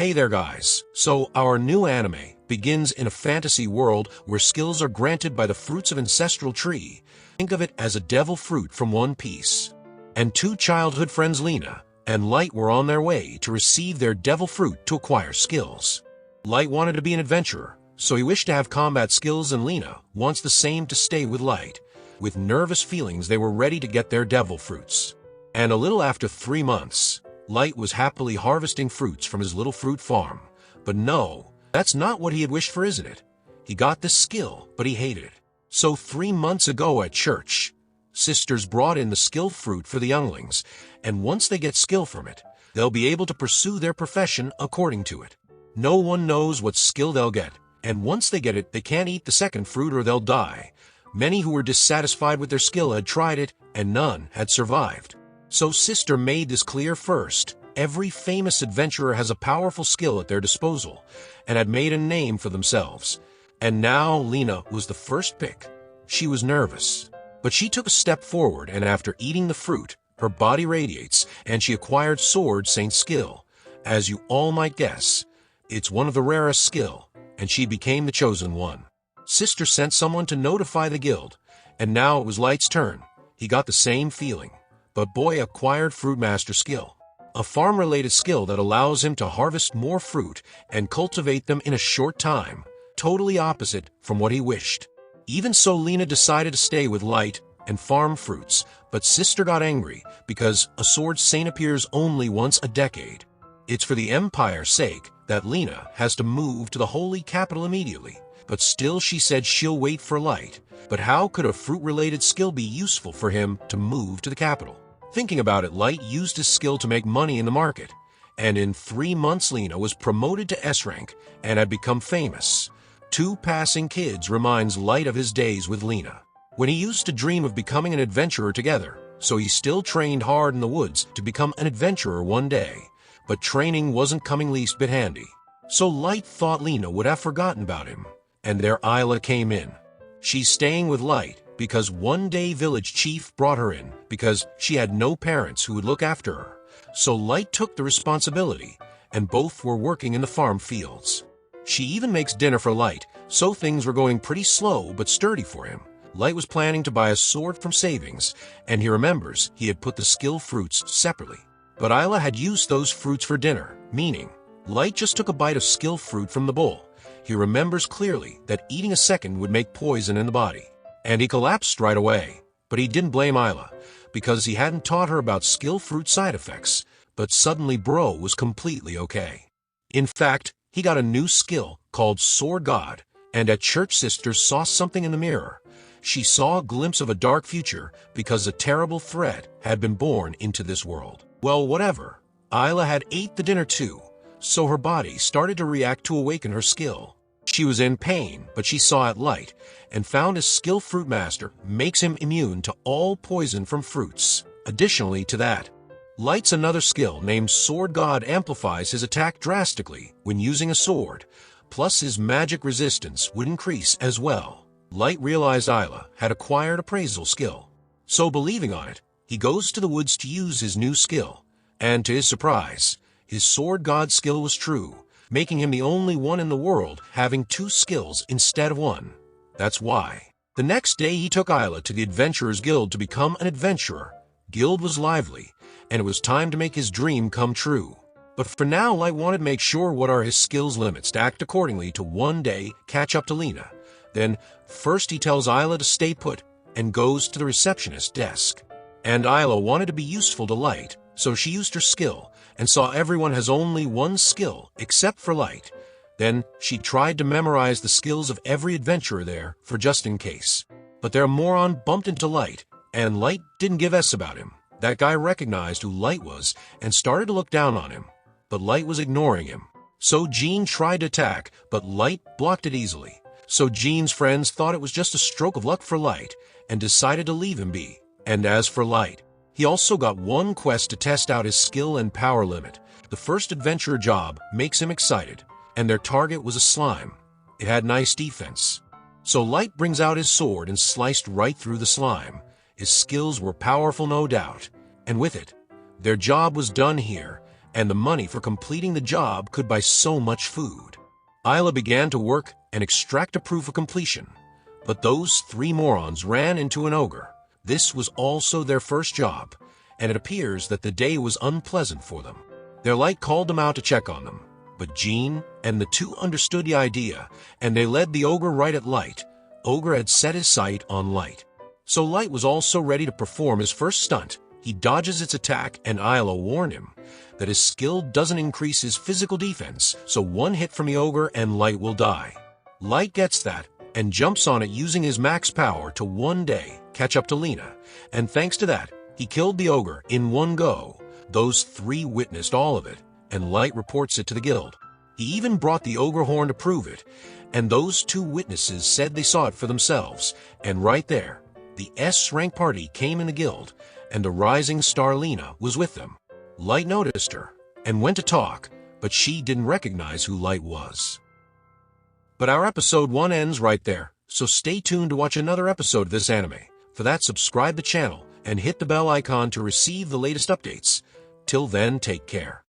Hey there guys, so our new anime begins in a fantasy world where skills are granted by the fruits of ancestral tree. Think of it as a devil fruit from One Piece. And two childhood friends Lena and Light were on their way to receive their devil fruit to acquire skills. Light wanted to be an adventurer, so he wished to have combat skills, and Lena wants the same to stay with Light. With nervous feelings, they were ready to get their devil fruits. And a little after 3 months, Light was happily harvesting fruits from his little fruit farm. But no, that's not what he had wished for, isn't it? He got this skill, but he hated it. So 3 months ago at church, sisters brought in the skill fruit for the younglings, and once they get skill from it, they'll be able to pursue their profession according to it. No one knows what skill they'll get, and once they get it, they can't eat the second fruit or they'll die. Many who were dissatisfied with their skill had tried it, and none had survived. So Sister made this clear first. Every famous adventurer has a powerful skill at their disposal, and had made a name for themselves. And now Lena was the first pick. She was nervous, but she took a step forward, and after eating the fruit, her body radiates, and she acquired Sword Saint skill. As you all might guess, it's one of the rarest skill, and she became the chosen one. Sister sent someone to notify the guild, and now it was Light's turn. He got the same feeling. But Boy acquired Fruitmaster skill, a farm-related skill that allows him to harvest more fruit and cultivate them in a short time, totally opposite from what he wished. Even so, Lena decided to stay with Light and farm fruits, but Sister got angry because a Sword Saint appears only once a decade. It's for the Empire's sake that Lena has to move to the holy capital immediately, but still she said she'll wait for Light. But how could a fruit-related skill be useful for him to move to the capital? Thinking about it, Light used his skill to make money in the market, and in 3 months Lena was promoted to S rank and had become famous. 2 passing kids reminds Light of his days with Lena, when he used to dream of becoming an adventurer together, so he still trained hard in the woods to become an adventurer one day. But training wasn't coming least bit handy. So Light thought Lena would have forgotten about him, and there Isla came in. She's staying with Light because one day village chief brought her in because she had no parents who would look after her. So Light took the responsibility, and both were working in the farm fields. She even makes dinner for Light, so things were going pretty slow but sturdy for him. Light was planning to buy a sword from savings, and he remembers he had put the skill fruits separately. But Isla had used those fruits for dinner, meaning Light just took a bite of skill fruit from the bowl. He remembers clearly that eating a second would make poison in the body, and he collapsed right away. But he didn't blame Isla, because he hadn't taught her about skill fruit side effects. But suddenly Bro was completely okay. In fact, he got a new skill called Sword God, and at church Sister saw something in the mirror. She saw a glimpse of a dark future because a terrible threat had been born into this world. Well, whatever. Isla had ate the dinner too, so her body started to react to awaken her skill. She was in pain, but she saw it Light, and found his skill Fruitmaster makes him immune to all poison from fruits. Additionally to that, Light's another skill named Sword God amplifies his attack drastically when using a sword, plus his magic resistance would increase as well. Light realized Isla had acquired appraisal skill, so believing on it, he goes to the woods to use his new skill, and to his surprise, his Sword God skill was true, making him the only one in the world having 2 skills instead of 1. That's why. The next day he took Isla to the Adventurers Guild to become an adventurer. Guild was lively, and it was time to make his dream come true. But for now, Light wanted to make sure what are his skills limits to act accordingly to one day catch up to Lena. Then, first he tells Isla to stay put, and goes to the receptionist's desk. And Isla wanted to be useful to Light, so she used her skill, and saw everyone has only 1 skill, except for Light. Then she tried to memorize the skills of every adventurer there, for just in case. But their moron bumped into Light, and Light didn't give S about him. That guy recognized who Light was, and started to look down on him. But Light was ignoring him. So Jean tried to attack, but Light blocked it easily. So Jean's friends thought it was just a stroke of luck for Light, and decided to leave him be. And as for Light, he also got 1 quest to test out his skill and power limit. The first adventurer job makes him excited, and their target was a slime. It had nice defense. So Light brings out his sword and sliced right through the slime. His skills were powerful, no doubt, and with it, their job was done here, and the money for completing the job could buy so much food. Isla began to work and extract a proof of completion, but those three morons ran into an ogre. This was also their first job, and it appears that the day was unpleasant for them. Their light called them out to check on them, but Jean and the two understood the idea, and they led the ogre right at Light. Ogre had set his sight on Light. So Light was also ready to perform his first stunt. He dodges its attack, and Isla warned him that his skill doesn't increase his physical defense, so one hit from the ogre and Light will die. Light gets that and jumps on it using his max power to one day catch up to Lena, and thanks to that, he killed the ogre in one go. Those three witnessed all of it, and Light reports it to the guild. He even brought the ogre horn to prove it, and those two witnesses said they saw it for themselves, and right there, the S-rank party came in the guild, and the rising star Lena was with them. Light noticed her, and went to talk, but she didn't recognize who Light was. But our episode 1 ends right there, so stay tuned to watch another episode of this anime. For that, subscribe the channel, and hit the bell icon to receive the latest updates. Till then, take care.